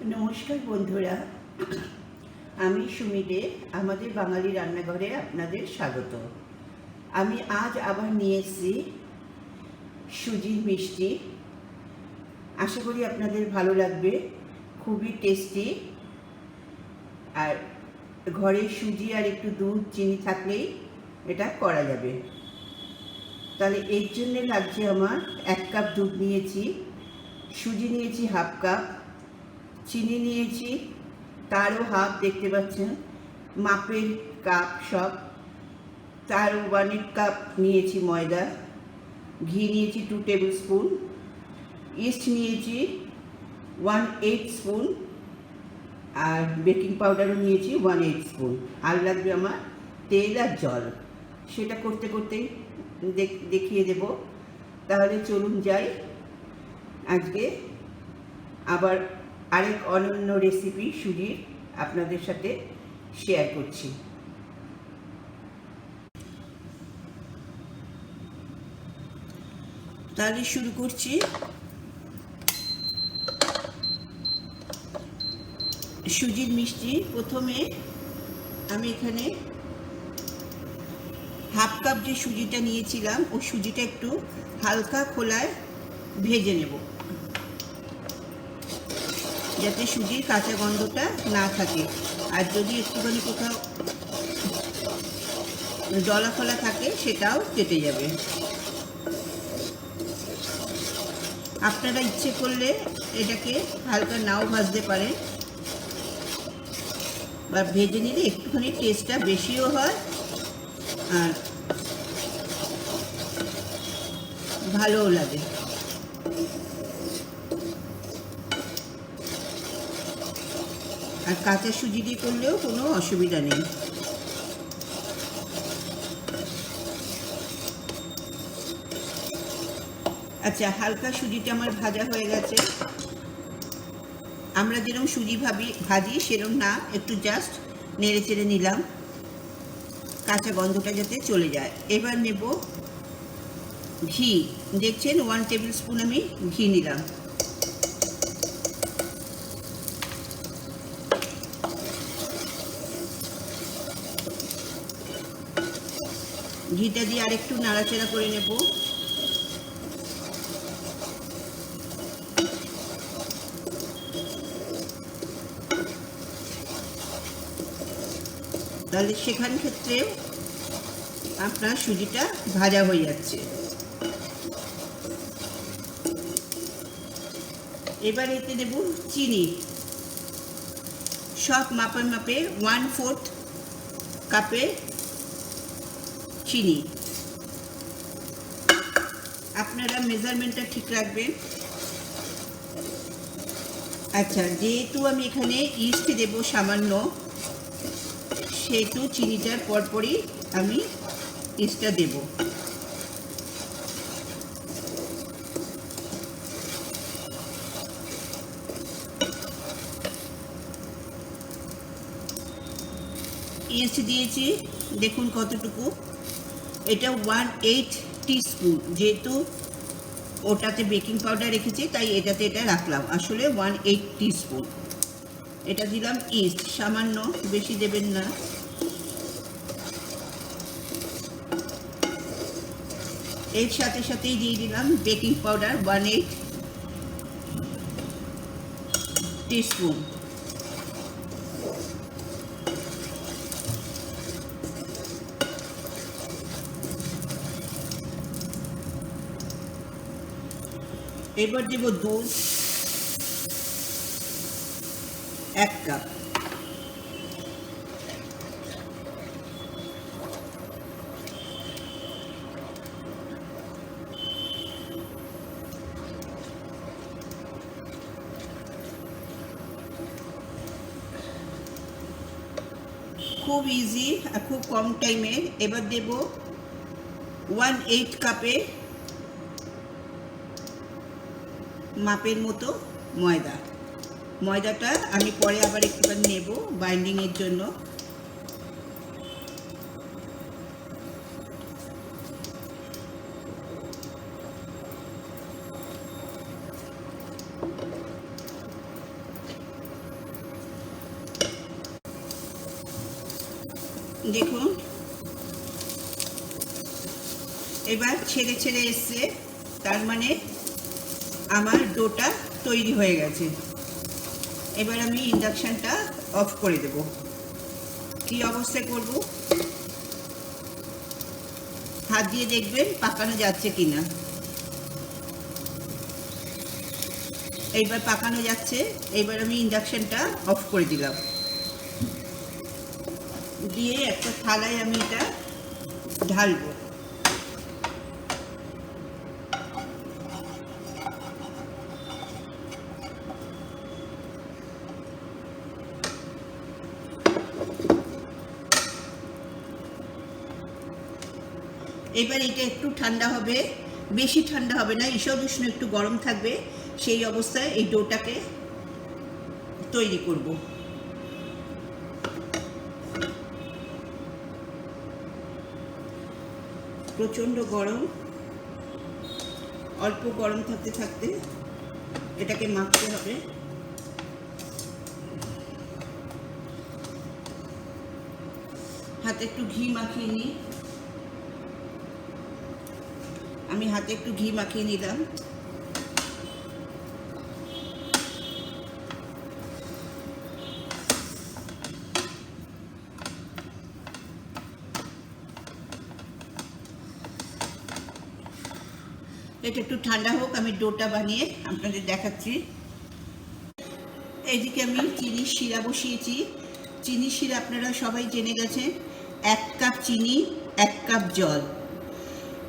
नमस्कार बंधुरा आमी सुमी दे आमादेर बांगाली रान्नाघरे आपनादेर स्वागत। आमी आज आबार निये एसेछि सुजिर मिष्टि। आशा करी आपनादेर भालो लागबे। खूबই टेस्टी और घरे सुजी और एकटू दूध चीनी थाकलेई एटा करा जाबे। ताहले एर जोन्नो लागছে आमार 1 কাপ दूध निয়েছি, सुजी निয়েছি हाफ কাপ, चीनी निয়েছি तारो हाफ देखते पाচ্ছেন, मापेर কাপ सब, तारो 1 কাপ নিয়েছি ময়দা, ঘি নিয়েছি 2 টেবিল স্পুন, ইস্ট নিয়েছি 1/8 স্পুন আর বেকিং পাউডারও নিয়েছি 1/8 স্পুন। আর লাগবে আমার তেল আর জল, সেটা করতে করতেই দেখিয়ে দেব। তাহলে চলুন যাই, আজকে আবার আরেক অনন্য রেসিপি সুজির আপনাদের সাথে শেয়ার করছি। তাহলে শুরু করছি। সুজির মিষ্টি প্রথমে আমি এখানে হাফ কাপ যে সুজিটা নিয়েছিলাম ওই সুজিটা একটু হালকা খোলায় ভেজে নেব, যাতে সুজির কাঁচা গন্ধটা না থাকে। আর যদি একটুখানি কোথাও দলা ফলা থাকে সেটাও কেটে যাবে। আপনারা ইচ্ছে করলে এটাকে হালকা নাও ভাজতে পারেন, বা ভেজে নিলে একটুখানি টেস্টটা বেশিও হয় আর ভালোও লাগে। আর কাঁচা সুজি দিয়ে করলেও কোনো অসুবিধা নেই। আচ্ছা, হালকা সুজিটা আমার ভাজা হয়ে গেছে। আমরা যেরকম সুজি ভাজি সেরকম না, একটু জাস্ট নেড়ে চেড়ে নিলাম কাঁচা গন্ধটা যাতে চলে যায়। এবার নেব ঘি, দেখছেন 1 টেবিল স্পুন আমি ঘি নিলাম। ঘিটা দিয়ে আরেকটু নাড়াচাড়া করে নেব। তাহলে সেখান ক্ষেত্রে আপনার সুজিটা ভাজা হয়ে যাচ্ছে। এবার এতে দেব চিনি, সব মাপে মাপে 1/4 কাপে চিনি। আপনারা মেজারমেন্টটা ঠিক রাখবেন। আচ্ছা, যেহেতু আমি এখানে ইস্ট দেব সামান্য, সেহেতু চিনিটার পরপরই আমি ইস্টটা দেব। ইস্ট দিয়েছি, দেখুন কতটুকু, এটা 1/8 টিস্পুন। যেহেতু ওটাতে বেকিং পাউডার রেখেছি তাই এটাতে এটা রাখলাম, আসলে 1/8 টিস্পুন। এটা দিলাম ইস্ট, সামান্য, বেশি দেবেন না। এর সাথে সাথেই দিয়ে দিলাম বেকিং পাউডার 1/8 টিস্পুন। এবার দেব দুধ 1 কাপ। খুব ইজি আর খুব কম টাইমে। এবার দেব 1/8 কাপে মাপের মতো ময়দা। ময়দাটা আমি পরে আবার একটুখানি নেব বাইন্ডিংয়ের জন্য। দেখুন এবার ছেড়ে ছেড়ে এসছে, তার মানে আমার ডোটা তৈরি হয়ে গেছে। এবার আমি ইন্ডাকশানটা অফ করে দেব। কী অবস্থায় করব, হাত দিয়ে দেখবেন পাকানো যাচ্ছে কিনা। এইবার পাকানো যাচ্ছে। এইবার আমি ইন্ডাকশানটা অফ করে দিলাম, দিয়ে একটা থালায় আমি এটা ঢালবো। এবার এটা একটু ঠান্ডা হবে, বেশি ঠান্ডা হবে না, ঈষৎ উষ্ণ একটু গরম থাকবে। সেই অবস্থায় এই ডোটাকে তৈরি করব। প্রচণ্ড গরম, অল্প গরম থাকতে থাকতে এটাকে মাখতে হবে। হাতে একটু ঘি মাখিয়ে নিই। আমি হাতে একটু ঘি মাখিয়ে নিলাম। এটা একটু ঠান্ডা হোক, আমি ডোটা বানিয়ে আপনাদের দেখাচ্ছি। এইদিকে আমি চিনির শিরা বসিয়েছি। চিনির শিরা আপনারা সবাই জেনে গেছেন, 1 কাপ চিনি 1 কাপ জল।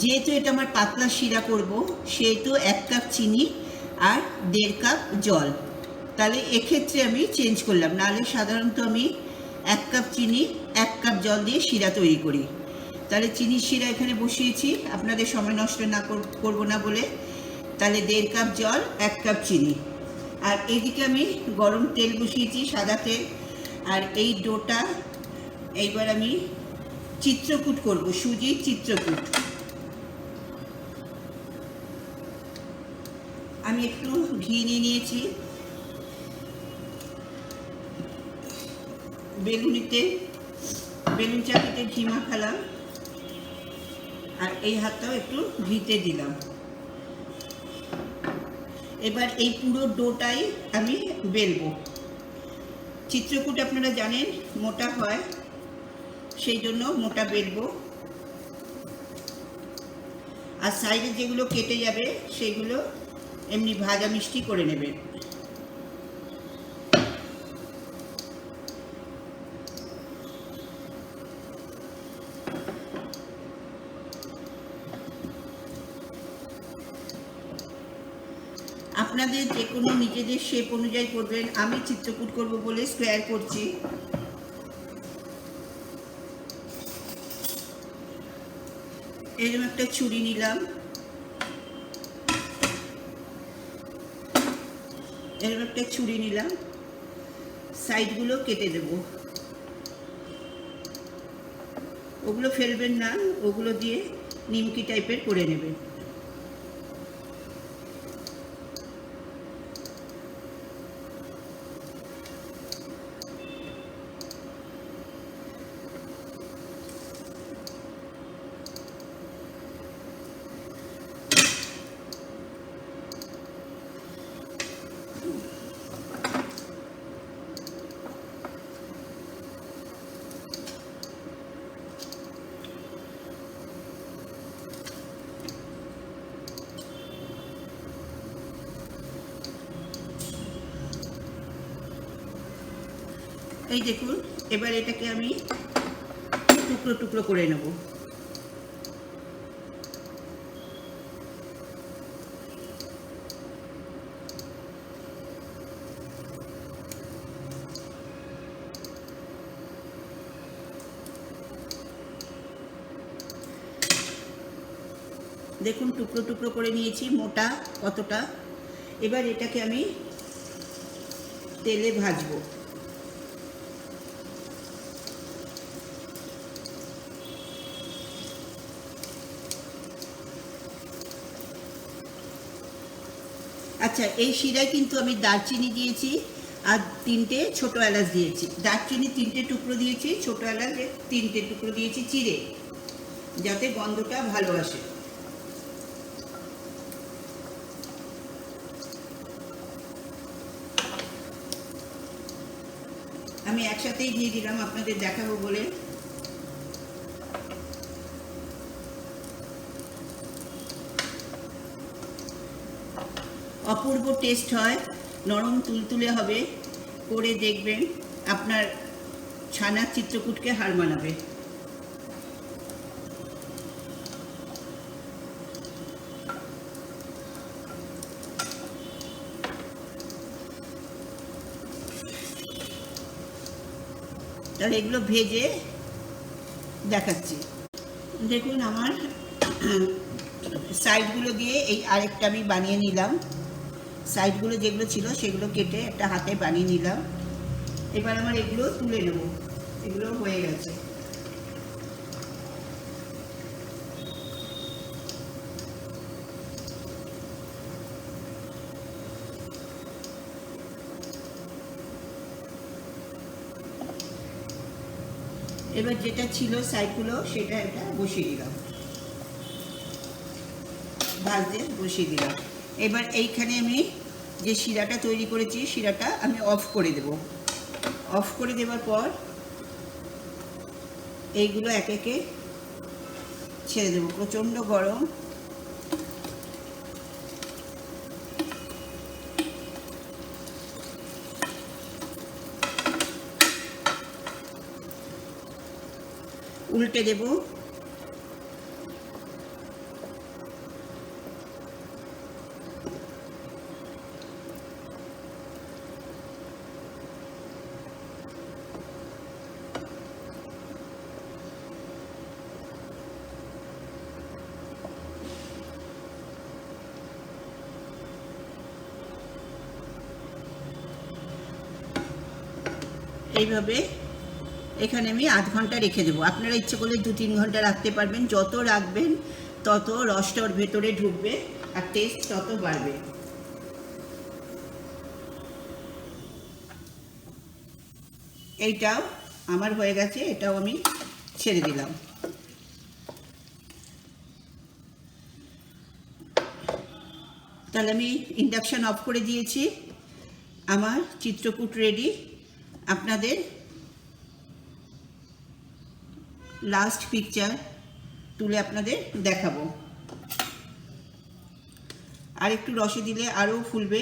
যেহেতু এটা আমার পাতলা শিরা করব, সেহেতু 1 কাপ চিনি আর 1.5 কাপ জল। তাহলে এক্ষেত্রে আমি চেঞ্জ করলাম, নাহলে সাধারণত আমি 1 কাপ চিনি 1 কাপ জল দিয়ে শিরা তৈরি করি। তাহলে চিনির শিরা এখানে বসিয়েছি, আপনাদের সময় নষ্ট না করব না বলে। তাহলে 1.5 কাপ জল 1 কাপ চিনি। আর এইদিকে আমি গরম তেল বসিয়েছি, সাদা তেল। আর এই ডোটা এইবার আমি চিত্রকূট করব, সুজির চিত্রকূট। আমি একটু ঘি নিয়ে নিয়েছি, বেলুন চাকিতে ঘি মাখালাম, আর এই হাতটাও একটু ঘিতে দিলাম। এবার এই পুরো ডোটাই আমি বেলবো। চিত্রকূট আপনারা জানেন মোটা হয়, সেই জন্য মোটা বেলবো। আর সাইডে যেগুলো কেটে যাবে সেগুলো এমনি ভাজা মিষ্টি করে নেবেন। আপনাদের যে কোনো নিজেদের শেপ অনুযায়ী করবেন। আমি চিত্রকূট করব বলে স্কোয়ার করছি। এরকম একটা ছুরি নিলাম, সাইডগুলো কেটে দেব। ওগুলো ফেলবেন না, ওগুলো দিয়ে নিমকি টাইপের করে নেবেন। এই দেখুন, এবার এটাকে আমি টুকরো টুকরো করে নেব। দেখুন টুকরো টুকরো করে নিয়েছি, মোটা কতটা। এবার এটাকে আমি তেলে ভাজবো। আচ্ছা, এই শিরায় কিন্তু আমি দারচিনি দিয়েছি, আর 3টে ছোটো এলাচ দিয়েছি, দারচিনি 3টে টুকরো দিয়েছি, ছোটো এলাচ 3টে টুকরো দিয়েছি চিড়ে, যাতে গন্ধটা ভালো আসে। আমি একসাথেই দিয়ে দিলাম আপনাদের দেখাবো বলে। অপূর্ব টেস্ট হয়, নরম তুলতুলে হবে, করে দেখবেন আপনার ছানার চিত্রকূটকে হার মানাবে। তাহলে এগুলো ভেজে দেখাচ্ছি। দেখুন আমার সাইডগুলো দিয়ে এই আরেকটা আমি বানিয়ে নিলাম, সাইডগুলো যেগুলো ছিল সেগুলো কেটে একটা হাতে বানিয়ে নিলাম। এবার আমার এগুলো তুলে নেব, এগুলো হয়ে গেছে। এবার যেটা ছিল সাইডগুলো সেটা এটা বসিয়ে দিলাম, ভাজতে বসিয়ে দিলাম। এবার এইখানে আমি যে শিরাটা তৈরি করেছি শিরাটা আমি অফ করে দেব। অফ করে দেওয়ার পর এইগুলো একে একে ছেড়ে দেবো। প্রচণ্ড গরম, উল্টে দেব। এইভাবে এখানে আমি আধ ঘন্টা রেখে দেবো। আপনারা ইচ্ছে করলে 2-3 ঘন্টা রাখতে পারবেন। যত রাখবেন তত রসটা ওর ভেতরে ঢুকবে আর টেস্ট তত বাড়বে। এইটাও আমার হয়ে গেছে, এটাও আমি ছেড়ে দিলাম। তাহলে আমি ইন্ডাকশান অফ করে দিয়েছি, আমার চিত্রকূট রেডি। আপনাদের লাস্ট পিকচার তুলে আপনাদের দেখাবো। আর একটু রসে দিলে আরও ফুলবে।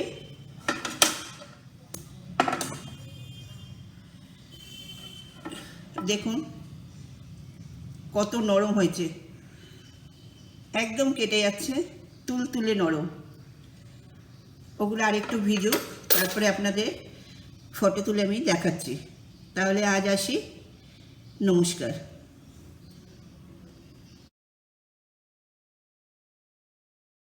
দেখুন কত নরম হয়েছে, একদম কেটে যাচ্ছে, তুলতুলে নরম। ওগুলো আর একটু ভিজুক, তারপরে আপনাদের ফটো তুলে আমি দেখাচ্ছি। তাহলে আজ আসি, নমস্কার।